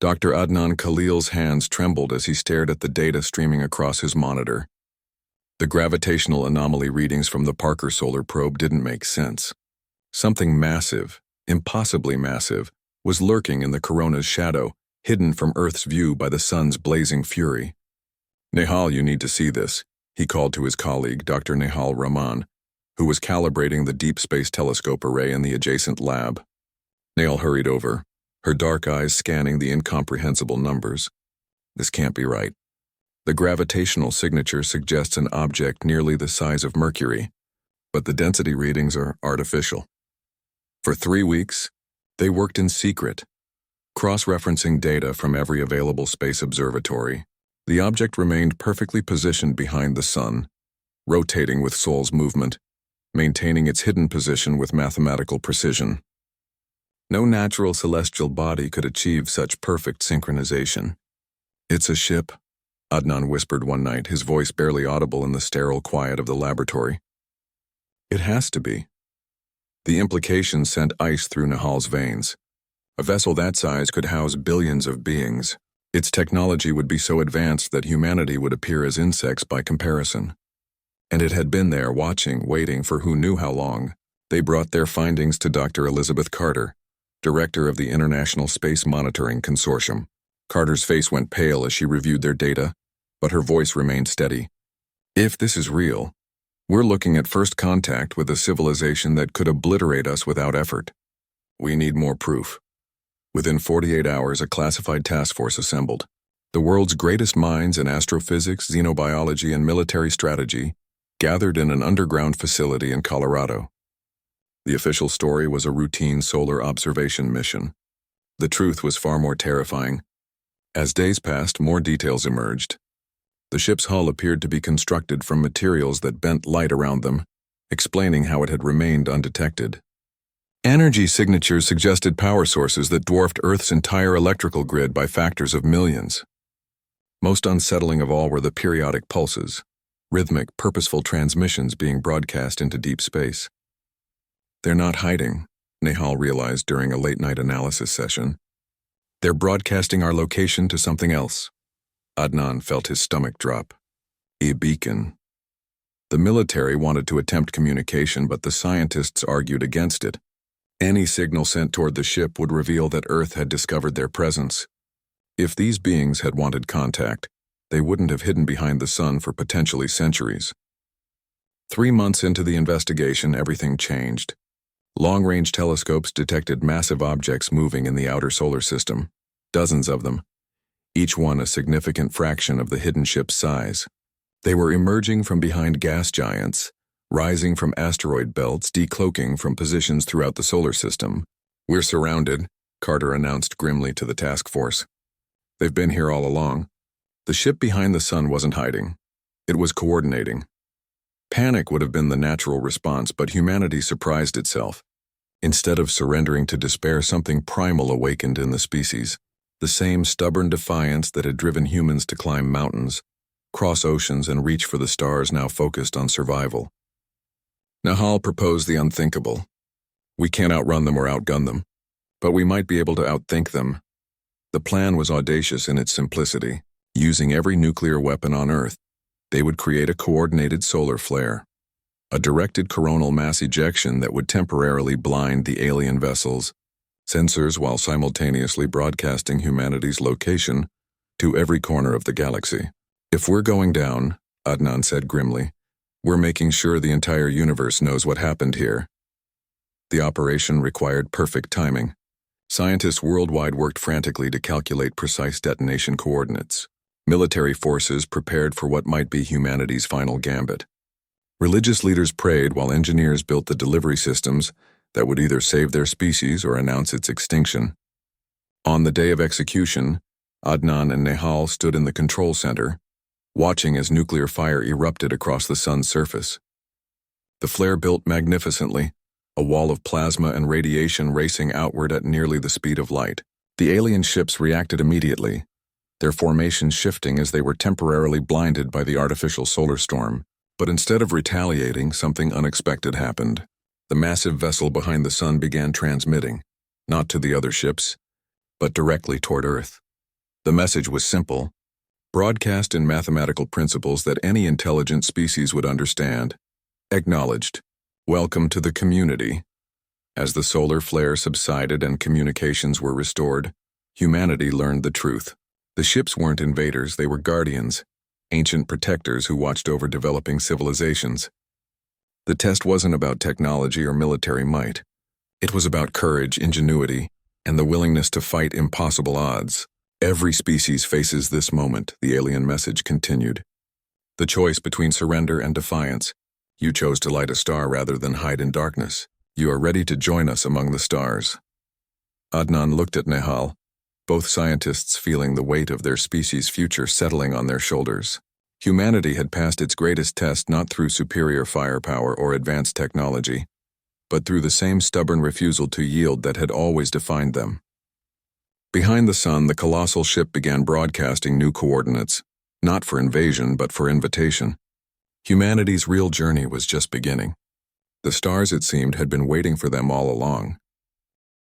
Dr. Adnan Khalil's hands trembled as he stared at the data streaming across his monitor. The gravitational anomaly readings from the Parker Solar Probe didn't make sense. Something massive, impossibly massive, was lurking in the corona's shadow, hidden from Earth's view by the sun's blazing fury. "Nehal, you need to see this," he called to his colleague, Dr. Nehal Rahman, who was calibrating the Deep Space Telescope array in the adjacent lab. Nehal hurried over, her dark eyes scanning the incomprehensible numbers. "This can't be right. The gravitational signature suggests an object nearly the size of Mercury, but the density readings are artificial." For 3 weeks, they worked in secret, cross-referencing data from every available space observatory. The object remained perfectly positioned behind the sun, rotating with Sol's movement, maintaining its hidden position with mathematical precision. No natural celestial body could achieve such perfect synchronization. "It's a ship," Adnan whispered one night, his voice barely audible in the sterile quiet of the laboratory. "It has to be." The implication sent ice through Nehal's veins. A vessel that size could house billions of beings. Its technology would be so advanced that humanity would appear as insects by comparison. And it had been there, watching, waiting for who knew how long. They brought their findings to Dr. Elizabeth Carter, director of the International Space Monitoring Consortium. Carter's face went pale as she reviewed their data, but her voice remained steady. "If this is real, we're looking at first contact with a civilization that could obliterate us without effort. We need more proof." Within 48 hours, a classified task force assembled. The world's greatest minds in astrophysics, xenobiology, and military strategy gathered in an underground facility in Colorado. The official story was a routine solar observation mission. The truth was far more terrifying. As days passed, more details emerged. The ship's hull appeared to be constructed from materials that bent light around them, explaining how it had remained undetected. Energy signatures suggested power sources that dwarfed Earth's entire electrical grid by factors of millions. Most unsettling of all were the periodic pulses, rhythmic, purposeful transmissions being broadcast into deep space. "They're not hiding," Nehal realized during a late-night analysis session. "They're broadcasting our location to something else." Adnan felt his stomach drop. "A beacon." The military wanted to attempt communication, but the scientists argued against it. Any signal sent toward the ship would reveal that Earth had discovered their presence. If these beings had wanted contact, they wouldn't have hidden behind the sun for potentially centuries. 3 months into the investigation, everything changed. Long-range telescopes detected massive objects moving in the outer solar system, dozens of them, each one a significant fraction of the hidden ship's size. They were emerging from behind gas giants, rising from asteroid belts, decloaking from positions throughout the solar system. "We're surrounded," Carter announced grimly to the task force. "They've been here all along." The ship behind the sun wasn't hiding. It was coordinating. Panic would have been the natural response, but humanity surprised itself. Instead of surrendering to despair, something primal awakened in the species. The same stubborn defiance that had driven humans to climb mountains, cross oceans, and reach for the stars now focused on survival. Nehal proposed the unthinkable. "We can't outrun them or outgun them, but we might be able to outthink them." The plan was audacious in its simplicity. Using every nuclear weapon on Earth, they would create a coordinated solar flare, a directed coronal mass ejection that would temporarily blind the alien vessels' sensors while simultaneously broadcasting humanity's location to every corner of the galaxy. "If we're going down," Adnan said grimly, "we're making sure the entire universe knows what happened here." The operation required perfect timing. Scientists worldwide worked frantically to calculate precise detonation coordinates. Military forces prepared for what might be humanity's final gambit. Religious leaders prayed while engineers built the delivery systems that would either save their species or announce its extinction. On the day of execution, Adnan and Nehal stood in the control center, watching as nuclear fire erupted across the sun's surface. The flare built magnificently, a wall of plasma and radiation racing outward at nearly the speed of light. The alien ships reacted immediately, their formations shifting as they were temporarily blinded by the artificial solar storm. But instead of retaliating, something unexpected happened. The massive vessel behind the sun began transmitting, not to the other ships, but directly toward Earth. The message was simple, broadcast in mathematical principles that any intelligent species would understand. Acknowledged. Welcome to the community. As the solar flare subsided and communications were restored, humanity learned the truth. The ships weren't invaders, they were guardians, ancient protectors who watched over developing civilizations. The test wasn't about technology or military might. It was about courage, ingenuity, and the willingness to fight impossible odds. Every species faces this moment, the alien message continued. The choice between surrender and defiance. You chose to light a star rather than hide in darkness. You are ready to join us among the stars. Adnan looked at Nehal, both scientists feeling the weight of their species' future settling on their shoulders. Humanity had passed its greatest test not through superior firepower or advanced technology, but through the same stubborn refusal to yield that had always defined them. Behind the sun, the colossal ship began broadcasting new coordinates, not for invasion but for invitation. Humanity's real journey was just beginning. The stars, it seemed, had been waiting for them all along.